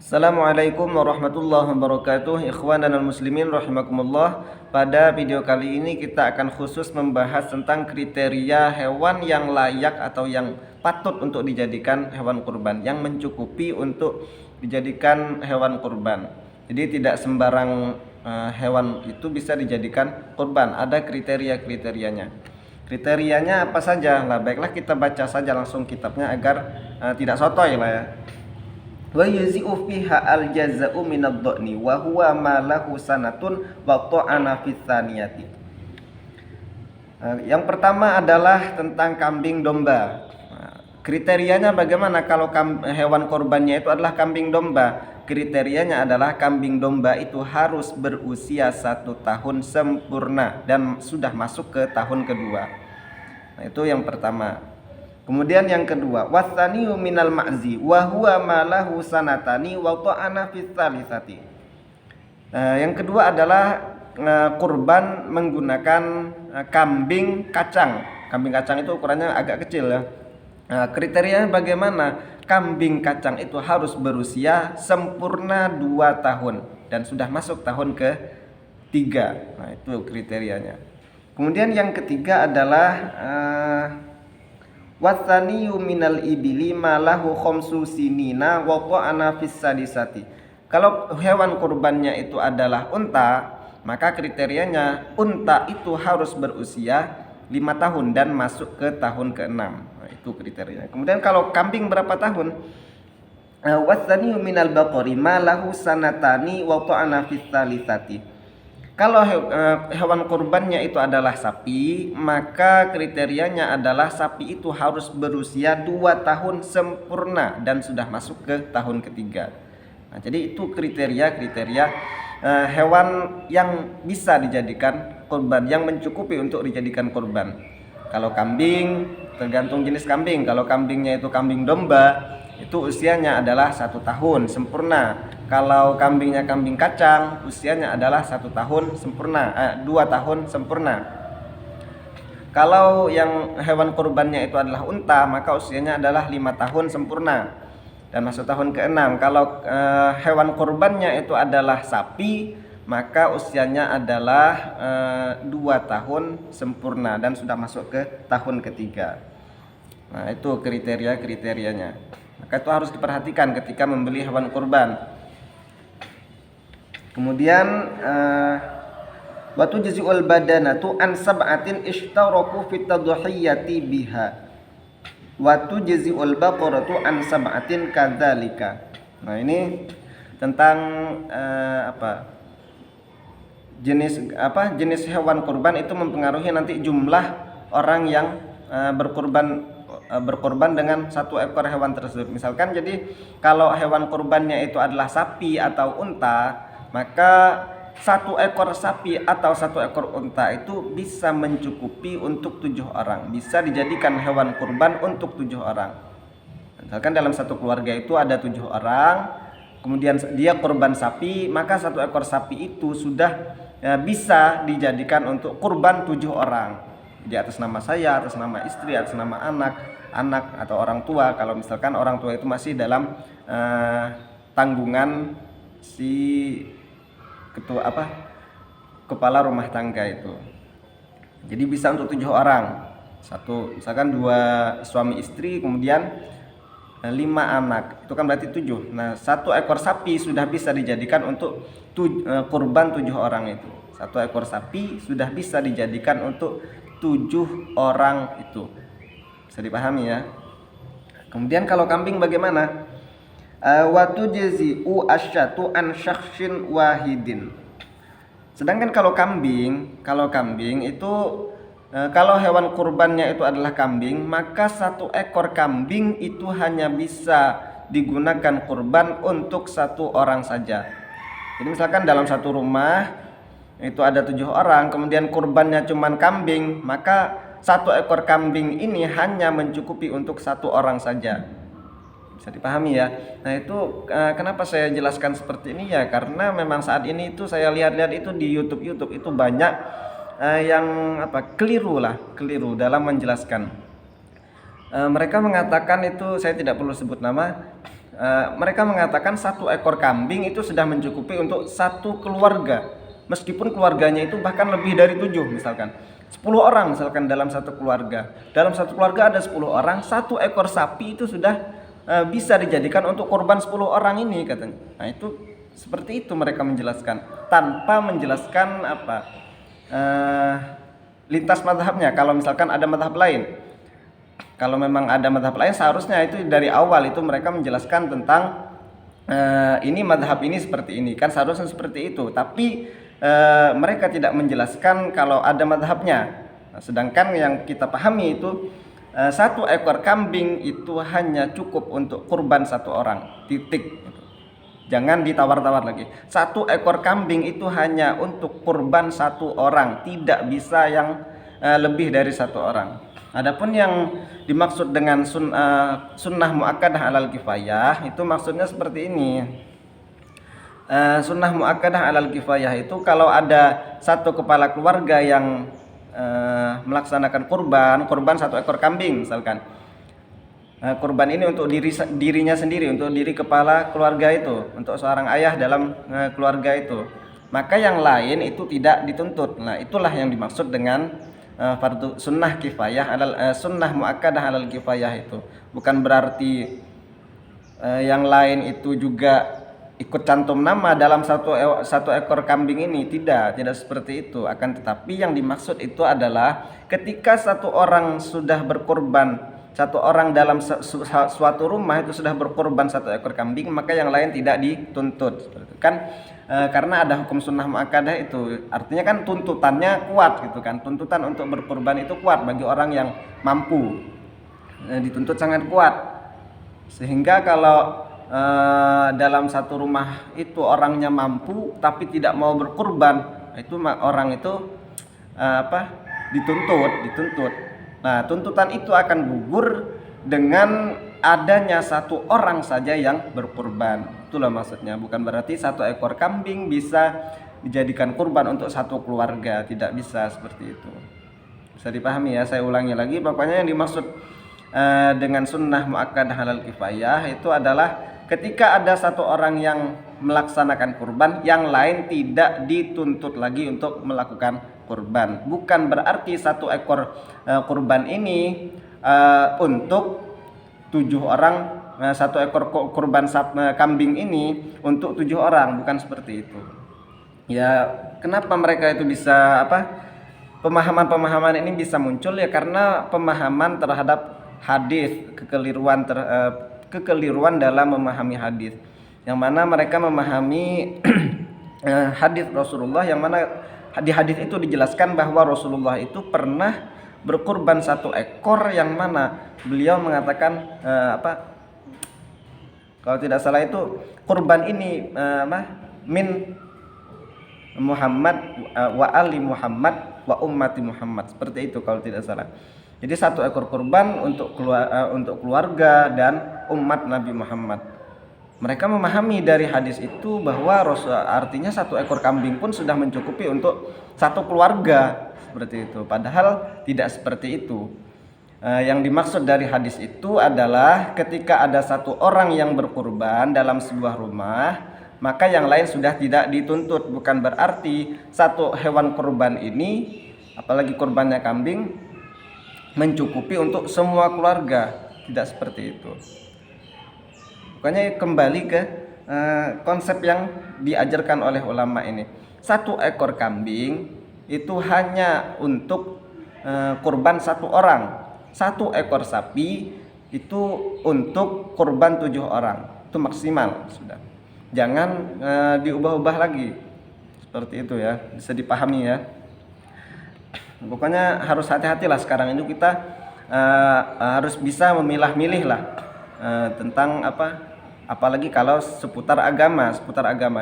Assalamualaikum warahmatullahi wabarakatuh. Ikhwan dan muslimin rahimakumullah. Pada video kali ini kita akan khusus membahas tentang kriteria hewan yang layak atau yang patut untuk dijadikan hewan kurban, yang mencukupi untuk dijadikan hewan kurban. Jadi tidak sembarang hewan itu bisa dijadikan kurban, ada kriteria-kriterianya. Kriterianya apa saja? Lah baiklah kita baca saja langsung kitabnya agar tidak sotoy lah ya. Wa yuzi'u fiha al-jaza'u minadh-dhani wa huwa ma lahu sanatun wa ta'ana fi tsaniyati. Yang pertama adalah tentang kambing domba. Kriterianya bagaimana kalau hewan korbannya itu adalah kambing domba? Kriterianya adalah kambing domba itu harus berusia 1 tahun sempurna dan sudah masuk ke tahun kedua. Nah, itu yang pertama. Kemudian yang kedua, wasaniyu minal ma'zi wa huwa ma lahu sanatani wa ta'ana fi tsalitsati. Yang kedua adalah kurban menggunakan kambing kacang. Kambing kacang itu ukurannya agak kecil ya. Kriterianya bagaimana? Kambing kacang itu harus berusia sempurna 2 tahun dan sudah masuk tahun ke-3. Nah, itu kriterianya. Kemudian yang ketiga adalah wasaniyu minal ibili malahu khomsu sinina wa ta'ana fis sadisati. Kalau hewan kurbannya itu adalah unta, maka kriterianya unta itu harus berusia 5 tahun dan masuk ke tahun ke-6. Nah, itu kriterianya. Kemudian kalau kambing berapa tahun? Wasaniyu minal baqari malahu sanatani wa ta'ana fis salisati. Kalau hewan kurbannya itu adalah sapi, maka kriterianya adalah sapi itu harus berusia 2 tahun sempurna dan sudah masuk ke tahun ketiga. Nah, jadi itu kriteria-kriteria hewan yang bisa dijadikan kurban, yang mencukupi untuk dijadikan kurban. Kalau kambing, tergantung jenis kambing. Kalau kambingnya itu kambing domba, itu usianya adalah 1 tahun sempurna. Kalau kambingnya kambing kacang, usianya adalah 1 tahun sempurna, 2 tahun sempurna. Kalau yang hewan kurbannya itu adalah unta, maka usianya adalah 5 tahun sempurna dan masuk tahun ke-6. Kalau hewan kurbannya itu adalah sapi, maka usianya adalah 2 tahun sempurna dan sudah masuk ke tahun ketiga. Nah, itu kriteria-kriterianya. Maka itu harus diperhatikan ketika membeli hewan kurban. Kemudian wa tujzi'ul badanatu an sab'atin ishtaraku fit tadhiyati biha wa tujzi'ul baqaratu an sab'atin kadzalika. Nah, ini tentang jenis hewan kurban itu mempengaruhi nanti jumlah orang yang berkorban dengan 1 ekor hewan tersebut. Misalkan jadi kalau hewan kurbannya itu adalah sapi atau unta, maka 1 ekor sapi atau 1 ekor unta itu bisa mencukupi untuk 7 orang. Bisa dijadikan hewan kurban untuk 7 orang. Misalkan dalam satu keluarga itu ada 7 orang, kemudian dia kurban sapi, maka 1 ekor sapi itu sudah bisa dijadikan untuk kurban 7 orang. Di atas nama saya, atas nama istri, atas nama anak atau orang tua. Kalau misalkan orang tua itu masih dalam tanggungan si kepala rumah tangga itu. Jadi bisa untuk 7 orang. Misalkan 2 suami istri, kemudian 5 anak. Itu kan berarti 7. Nah, 1 ekor sapi sudah bisa dijadikan untuk kurban 7 orang itu. 1 ekor sapi sudah bisa dijadikan untuk 7 orang itu. Bisa dipahami ya. Kemudian kalau kambing bagaimana? Wa tujzi'u asyatu an syakhsin wahidin. Sedangkan kalau kambing itu kalau hewan kurbannya itu adalah kambing, maka 1 ekor kambing itu hanya bisa digunakan kurban untuk 1 orang saja. Jadi misalkan dalam satu rumah itu ada 7 orang, kemudian kurbannya cuman kambing, maka 1 ekor kambing ini hanya mencukupi untuk 1 orang saja. Bisa dipahami ya. Nah, itu kenapa saya jelaskan seperti ini ya, karena memang saat ini itu saya lihat-lihat itu di YouTube itu banyak yang keliru dalam menjelaskan. Mereka mengatakan itu, saya tidak perlu sebut nama, mereka mengatakan 1 ekor kambing itu sudah mencukupi untuk satu keluarga, meskipun keluarganya itu bahkan lebih dari 7, misalkan 10 orang misalkan dalam satu keluarga. Dalam satu keluarga ada 10 orang, 1 ekor sapi itu sudah bisa dijadikan untuk korban 10 orang ini katanya. Nah itu seperti itu mereka menjelaskan tanpa menjelaskan lintas mazhabnya. Kalau misalkan ada mazhab lain, kalau memang ada mazhab lain seharusnya itu dari awal itu mereka menjelaskan tentang ini mazhab ini seperti ini, kan seharusnya seperti itu. Tapi mereka tidak menjelaskan kalau ada mazhabnya. Nah, sedangkan yang kita pahami itu 1 ekor kambing itu hanya cukup untuk kurban 1 orang, titik. Jangan ditawar-tawar lagi. 1 ekor kambing itu hanya untuk kurban 1 orang, tidak bisa yang lebih dari 1 orang. Adapun yang dimaksud dengan sunnah muakkadah alal kifayah itu maksudnya seperti ini. Sunnah muakkadah alal kifayah itu kalau ada 1 kepala keluarga yang melaksanakan kurban 1 ekor kambing misalkan, kurban ini untuk dirinya sendiri, untuk diri kepala keluarga itu, untuk seorang ayah dalam keluarga itu, maka yang lain itu tidak dituntut. Nah itulah yang dimaksud dengan fardu sunnah kifayah sunnah muakkadah alal kifayah. Itu bukan berarti yang lain itu juga ikut cantum nama dalam satu ekor kambing ini, tidak seperti itu. Akan tetapi yang dimaksud itu adalah ketika 1 orang sudah berkorban, 1 orang dalam suatu rumah itu sudah berkorban 1 ekor kambing, maka yang lain tidak dituntut kan, karena ada hukum sunnah muakkadah itu artinya kan tuntutannya kuat gitu kan, tuntutan untuk berkorban itu kuat bagi orang yang mampu, dituntut sangat kuat, sehingga kalau dalam satu rumah itu orangnya mampu tapi tidak mau berkurban, itu orang itu dituntut. Nah tuntutan itu akan gugur dengan adanya 1 orang saja yang berkurban. Itulah maksudnya, bukan berarti 1 ekor kambing bisa dijadikan kurban untuk 1 keluarga, tidak bisa seperti itu. Bisa dipahami ya, saya ulangi lagi. Pokoknya yang dimaksud dengan sunnah muakkadah halal kifayah itu adalah ketika ada 1 orang yang melaksanakan kurban, yang lain tidak dituntut lagi untuk melakukan kurban. Bukan berarti 1 ekor kurban ini untuk 7 orang, 1 ekor kurban kambing ini untuk 7 orang, bukan seperti itu. Ya, kenapa mereka itu bisa pemahaman-pemahaman ini bisa muncul ya karena pemahaman terhadap hadis, kekeliruan dalam memahami hadis, yang mana mereka memahami hadis Rasulullah, yang mana di hadis itu dijelaskan bahwa Rasulullah itu pernah berkurban 1 ekor, yang mana beliau mengatakan kalau tidak salah itu kurban ini min Muhammad wa ali Muhammad wa ummati Muhammad, seperti itu kalau tidak salah. Jadi 1 ekor kurban untuk keluarga dan umat Nabi Muhammad. Mereka memahami dari hadis itu bahwa artinya 1 ekor kambing pun sudah mencukupi untuk 1 keluarga, seperti itu. Padahal tidak seperti itu. Yang dimaksud dari hadis itu adalah ketika ada 1 orang yang berkurban dalam sebuah rumah, maka yang lain sudah tidak dituntut. Bukan berarti 1 hewan kurban ini, apalagi kurbannya kambing, mencukupi untuk semua keluarga, tidak seperti itu. Pokoknya kembali ke konsep yang diajarkan oleh ulama ini. 1 ekor kambing itu hanya untuk kurban 1 orang. 1 ekor sapi itu untuk kurban 7 orang. Itu maksimal sudah. Jangan diubah-ubah lagi. Seperti itu ya, bisa dipahami ya. Pokoknya harus hati-hatilah sekarang itu kita harus bisa memilah-milih lah tentang apalagi kalau seputar agama.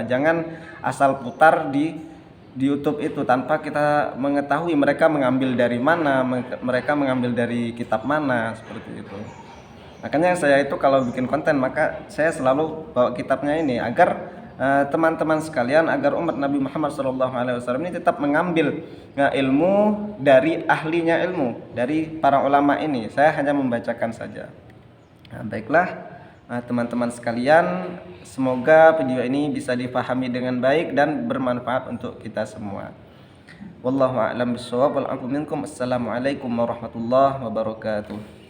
Jangan asal putar di YouTube itu tanpa kita mengetahui mereka mengambil dari mana, mereka mengambil dari kitab mana, seperti itu. Makanya saya itu kalau bikin konten maka saya selalu bawa kitabnya ini agar teman-teman sekalian, agar umat Nabi Muhammad SAW ini tetap mengambil ilmu dari ahlinya ilmu, dari para ulama ini. Saya hanya membacakan saja. Nah, baiklah, teman-teman sekalian, semoga video ini bisa dipahami dengan baik dan bermanfaat untuk kita semua. Wallahu a'lam bishawab wal afu minkum. Assalamualaikum warahmatullahi wabarakatuh.